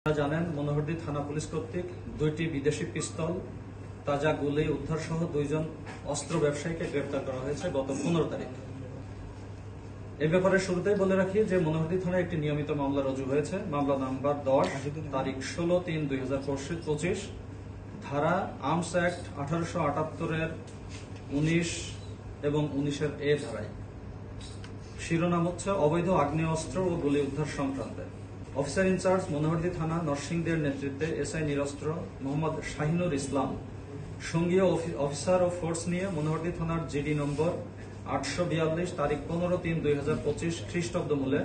আপনারা জানেন মনোহরদী থানা পুলিশ কর্তৃক 2টি বিদেশি পিস্তল, তাজা গুলি উদ্ধার সহ 2 জন অস্ত্র ব্যবসায়ীকে গ্রেপ্তার করা হয়েছে গত 15 তারিখ। এ ব্যাপারে শুরুতেই বলে রাখি যে মনোহরদী থানায় একটি নিয়মিত মামলা রুজু হয়েছে। মামলা নাম্বার 10 তারিখ 16/3/2025, ধারা আর্মস অ্যাক্ট 1878-এর 19 এবং 19-এর এ ধারায়। শিরোনাম হচ্ছে অবৈধ আগ্নেয়াস্ত্র ও গুলি উদ্ধার সংক্রান্তে। অফিসার ইনচার্জ মনোহরদী থানা নরসিংদীর নেতৃত্বে এসআই নিরস্ত্র মোহাম্মদ শাহিনুর ইসলাম সঙ্গীয় অফিসার ও ফোর্স নিয়ে মনোহরদী থানার জিডি নম্বর 842 তারিখ 15/3/2025 খ্রিস্টাব্দ মূলে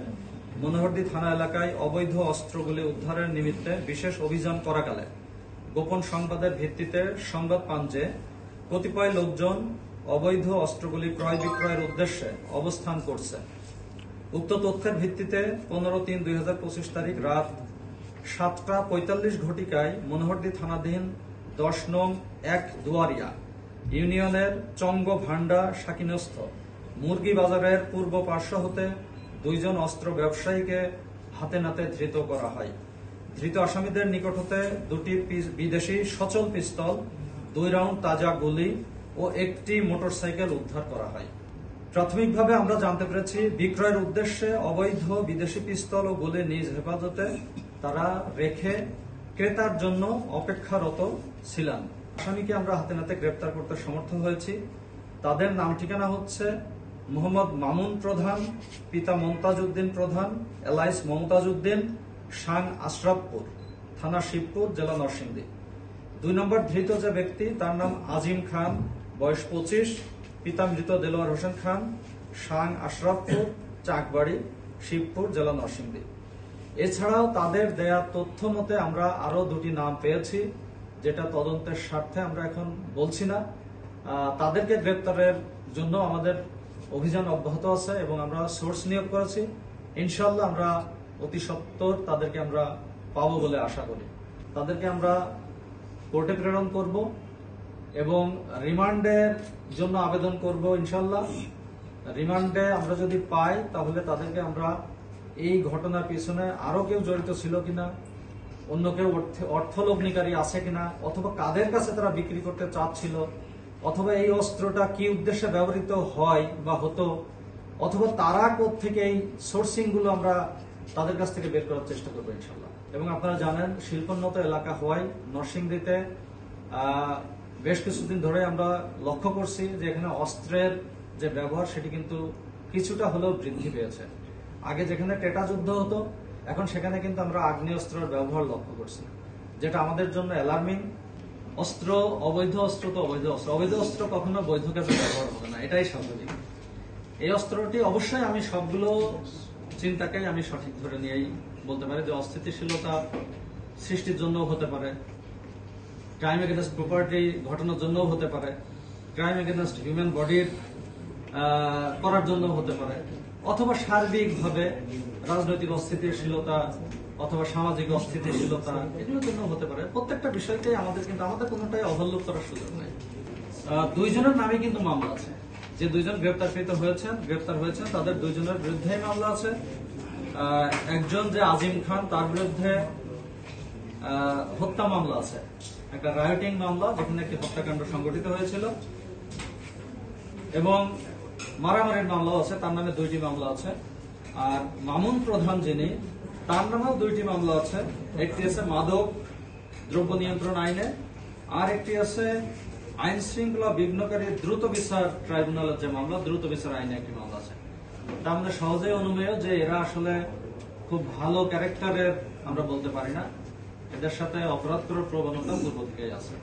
মনোহরদী থানা এলাকায় অবৈধ অস্ত্রগুলি উদ্ধারের নিমিত্তে বিশেষ অভিযান করাকালে গোপন সংবাদের ভিত্তিতে সংবাদ পান যে কতিপয় লোকজন অবৈধ অস্ত্রগুলি ক্রয় বিক্রয়ের উদ্দেশ্যে অবস্থান করছে। উক্ত তথ্যের ভিত্তিতে 15/3/2025 তারিখ রাত 7:45 ঘটিকায় মনোহরদী থানাধীন 10 নং 1 দুয়ারিয়া ইউনিয়নের চঙ্গ ভান্ডা শাকিনস্থ মুরগি বাজারের পূর্ব পার্শ্ব হতে 2 জন অস্ত্র ব্যবসায়ীকে হাতে নাতে ধৃত করা হয়। ধৃত আসামিদের নিকট হতে 2টি বিদেশি সচল পিস্তল, 2 রাউন্ড তাজা গুলি ও 1টি মোটরসাইকেল উদ্ধার করা হয়। প্রাথমিকভাবে আমরা জানতে পেরেছি বিক্রয়ের উদ্দেশ্যে অবৈধ বিদেশি পিস্তল ও গুলি নিজ হেফাজতে তারা রেখে ক্রেতার জন্য অপেক্ষারত ছিলেন। আসামিকে আমরা হাতে নাতে গ্রেপ্তার করতে সমর্থ হয়েছি। তাদের নাম ঠিকানা হচ্ছে মোহাম্মদ মামুন প্রধান, পিতা মমতাজ উদ্দিন প্রধান, এলাইস মমতাজ উদ্দিন, সাং আশরাফপুর, থানা শিবপুর, জেলা নরসিংদী। 2 নম্বর ধৃত যে ব্যক্তি তার নাম আজিম খান, বয়স 25, পিতা মৃত দেলোয়ার হোসেন খান, সাং আশরাফপুর, চাকবাড়ি, শিবপুর, জেলা নরসিংদী। এছাড়াও তাদের দেয়া তথ্য মতে আমরা আরো 2টি নাম পেয়েছি, যেটা তদন্তের স্বার্থে আমরা এখন বলছি না। তাদেরকে গ্রেপ্তারের জন্য আমাদের অভিযান অব্যাহত আছে এবং আমরা সোর্স নিয়োগ করেছি। ইনশাআল্লাহ আমরা অতি সত্বর তাদেরকে আমরা পাবো বলে আশা করি। তাদেরকে আমরা কোর্টে প্রেরণ করব এবং রিমান্ডের জন্য আবেদন করব ইনশাআল্লাহ। রিমান্ডে আমরা যদি পাই তাহলে তাদেরকে আমরা এই ঘটনার পিছনে আরো কেউ জড়িত ছিল কিনা, অন্য কেউ অর্থলগ্নিকারী আছে কিনা, অথবা কাদের কাছে তারা বিক্রি করতে চাচ্ছিল, অথবা এই অস্ত্রটা কি উদ্দেশ্যে ব্যবহৃত হয় বা হতো, অথবা তারা কোত্থেকে এই সোর্সিং গুলো আমরা তাদের কাছ থেকে বের করার চেষ্টা করবো ইনশাআল্লাহ। এবং আপনারা জানেন শিল্পোন্নত এলাকা হওয়ায় নরসিংদীতে বেশ কিছুদিন ধরে আমরা লক্ষ্য করছি যে এখানে অস্ত্রের যে ব্যবহার সেটি কিন্তু কিছুটা হলেও বৃদ্ধি পেয়েছে। আগে যেখানে টেটা যুদ্ধ হতো, এখন সেখানে কিন্তু আমরা আগ্নেয়াস্ত্রের ব্যবহার লক্ষ্য করছি, যেটা আমাদের জন্য অ্যালার্মিং। অস্ত্র, অবৈধ অস্ত্র তো অবৈধ অস্ত্র, অবৈধ অস্ত্র কখনো বৈধ কাজে ব্যবহার হবে না, এটাই স্বাভাবিক। এই অস্ত্রটি অবশ্যই আমি সবগুলো চিন্তাকেই আমি সঠিক ধরে নিয়েই বলতে পারি যে অস্থিতিশীলতা সৃষ্টির জন্য হতে পারে, ক্রাইম এগেনস্ট প্রপার্টি ঘটানোর জন্য হতে পারে, ক্রাইম এগেনস্ট হিউম্যান বডির করার জন্য হতে পারে, অথবা সার্বিকভাবে রাজনৈতিক অস্থিতিশীলতা অথবা সামাজিক অস্থিতিশীলতা এগুলোর জন্য হতে পারে। প্রত্যেকটা বিষয়কে আমাদের কোনোটাই অবহেলা করার সুযোগ নেই। 2 জনের নামে কিন্তু মামলা আছে। যে 2 জন গ্রেপ্তার হয়েছেন তাদের 2 জনের বিরুদ্ধে মামলা আছে। একজন যে আজিম খান, তার বিরুদ্ধে হত্যা মামলা আছে, একটা রায়োটিং মামলা যেখানে একটি হত্যাকাণ্ড সংঘটিত হয়েছিল, এবং মারামারির মামলাও আছে, তার নামে 2টি মামলা আছে। আর মামুন প্রধান যিনি, তার নামেও 2টি মামলা আছে। একটি আছে মাদক দ্রব্য নিয়ন্ত্রণ আইনে, আর একটি আছে আইন শৃঙ্খলা বিঘ্নকারী দ্রুত বিচার ট্রাইব্যুনালের যে মামলা, দ্রুত বিচার আইনে একটি মামলা আছে। তা আমাদের সহজেই অনুমেয় যে এরা আসলে খুব ভালো ক্যারেক্টারের আমরা বলতে পারি না, এদের সাথে অপরাধ করার প্রবণতা পূর্ব থেকেই আছে।